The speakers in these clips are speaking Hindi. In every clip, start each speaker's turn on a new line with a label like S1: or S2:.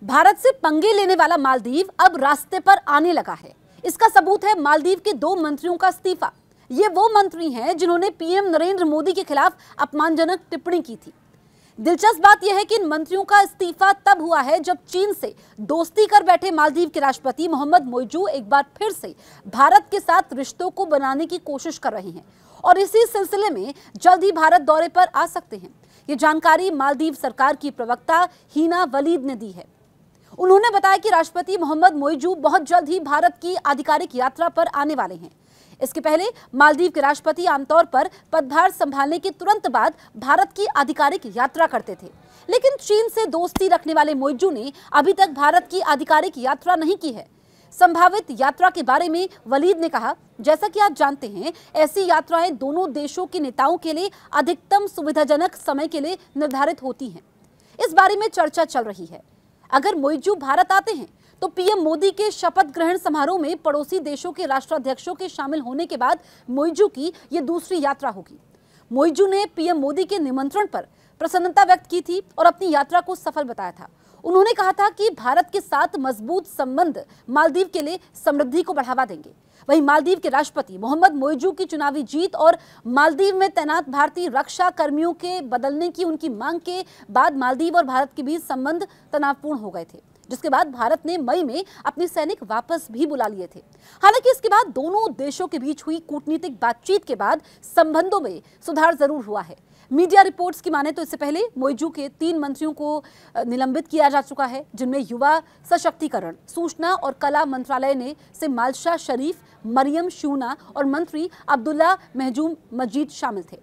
S1: भारत से पंगे लेने वाला मालदीव अब रास्ते पर आने लगा है। इसका सबूत है मालदीव के 2 मंत्रियों का इस्तीफा। ये वो मंत्री हैं जिन्होंने पीएम नरेंद्र मोदी के खिलाफ अपमानजनक टिप्पणी की थी। दिलचस्प बात यह है कि इन मंत्रियों का इस्तीफा तब हुआ है जब चीन से दोस्ती कर बैठे मालदीव के राष्ट्रपति मोहम्मद मोइजू एक बार फिर से भारत के साथ रिश्तों को बनाने की कोशिश कर रहे हैं और इसी सिलसिले में जल्द ही भारत दौरे पर आ सकते हैं। ये जानकारी मालदीव सरकार की प्रवक्ता हीना वलीद ने दी है। उन्होंने बताया कि राष्ट्रपति मोहम्मद मोइजू बहुत जल्द ही भारत की आधिकारिक यात्रा पर आने वाले हैं। इसके पहले मालदीव के राष्ट्रपति आमतौर पर पदभार संभालने के तुरंत बाद भारत की आधिकारिक यात्रा करते थे, लेकिन चीन से दोस्ती रखने वाले मोइजू ने अभी तक भारत की आधिकारिक यात्रा नहीं की है। संभावित यात्रा के बारे में वलीद ने कहा, जैसा कि आप जानते हैं, ऐसी यात्राएं दोनों देशों के नेताओं के लिए अधिकतम सुविधाजनक समय के लिए निर्धारित होती हैं। इस बारे में चर्चा चल रही है। अगर मोइजू भारत आते हैं तो पीएम मोदी के शपथ ग्रहण समारोह में पड़ोसी देशों के राष्ट्राध्यक्षों के शामिल होने के बाद मोइजू की यह दूसरी यात्रा होगी। मोइजू ने पीएम मोदी के निमंत्रण पर प्रसन्नता व्यक्त की थी और अपनी यात्रा को सफल बताया था। उन्होंने कहा था कि भारत के साथ मजबूत संबंध मालदीव के लिए समृद्धि को बढ़ावा देंगे। वहीं मालदीव के राष्ट्रपति मोहम्मद मोइजू की चुनावी जीत और मालदीव में तैनात भारतीय रक्षा कर्मियों के बदलने की उनकी मांग के बाद मालदीव और भारत के बीच संबंध तनावपूर्ण हो गए थे, जिसके बाद भारत ने मई में अपने सैनिक वापस भी बुला लिए थे। हालांकि इसके बाद दोनों देशों के बीच हुई कूटनीतिक बातचीत के बाद संबंधों में सुधार जरूर हुआ है। मीडिया रिपोर्ट्स की माने तो इससे पहले मोइजू के 3 मंत्रियों को निलंबित किया जा चुका है, जिनमें युवा सशक्तिकरण, सूचना और कला मंत्रालय ने से मालशा शरीफ, मरियम शूना और मंत्री अब्दुल्ला महजूम मजीद शामिल थे।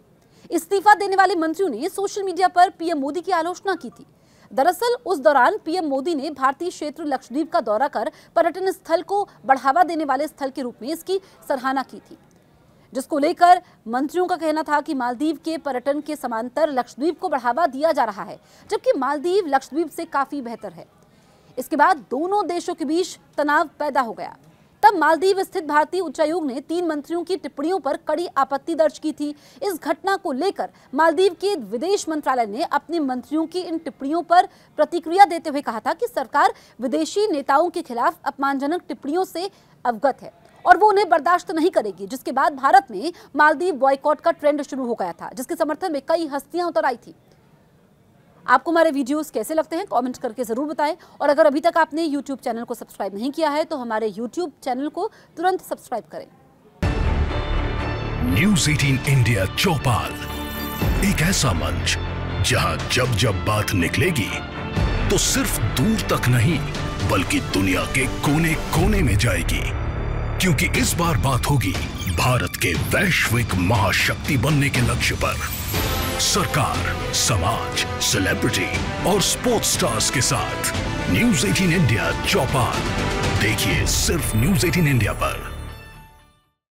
S1: इस्तीफा देने वाले मंत्रियों ने सोशल मीडिया पर पीएम मोदी की आलोचना की थी। दरअसल उस दौरान पीएम मोदी ने भारतीय क्षेत्र लक्षद्वीप का दौरा कर पर्यटन स्थल को बढ़ावा देने वाले स्थल के रूप में इसकी सराहना की थी, जिसको लेकर मंत्रियों का कहना था कि मालदीव के पर्यटन के समांतर लक्षद्वीप को बढ़ावा दिया जा रहा है, जबकि मालदीव लक्षद्वीप से काफी बेहतर है। इसके बाद दोनों देशों के बीच तनाव पैदा हो गया। तब मालदीव स्थित भारतीय उच्चायोग ने 3 मंत्रियों की टिप्पणियों पर कड़ी आपत्ति दर्ज की थी। इस घटना को लेकर मालदीव के विदेश मंत्रालय ने अपने मंत्रियों की इन टिप्पणियों पर प्रतिक्रिया देते हुए कहा था कि सरकार विदेशी नेताओं के खिलाफ अपमानजनक टिप्पणियों से अवगत है और वो उन्हें बर्दाश्त नहीं करेगी। जिसके बाद भारत में मालदीव बॉयकॉट का ट्रेंड शुरू हो गया था, जिसके समर्थन में कई हस्तियां उतर आई थी। आपको हमारे वीडियोस कैसे लगते हैं कमेंट करके जरूर बताएं और अगर अभी तक आपने YouTube चैनल को सब्सक्राइब नहीं किया है तो हमारे YouTube चैनल को तुरंत सब्सक्राइब करें।
S2: न्यूज़ 18 इंडिया चौपाल, एक ऐसा मंच जहां जब जब बात निकलेगी तो सिर्फ दूर तक नहीं बल्कि दुनिया के कोने कोने में जाएगी, क्योंकि इस बार बात होगी भारत के वैश्विक महाशक्ति बनने के लक्ष्य पर। सरकार, समाज, सेलिब्रिटी और स्पोर्ट्स स्टार्स के साथ न्यूज़ 18 इंडिया चौपाल देखिए सिर्फ न्यूज़ 18 इंडिया पर।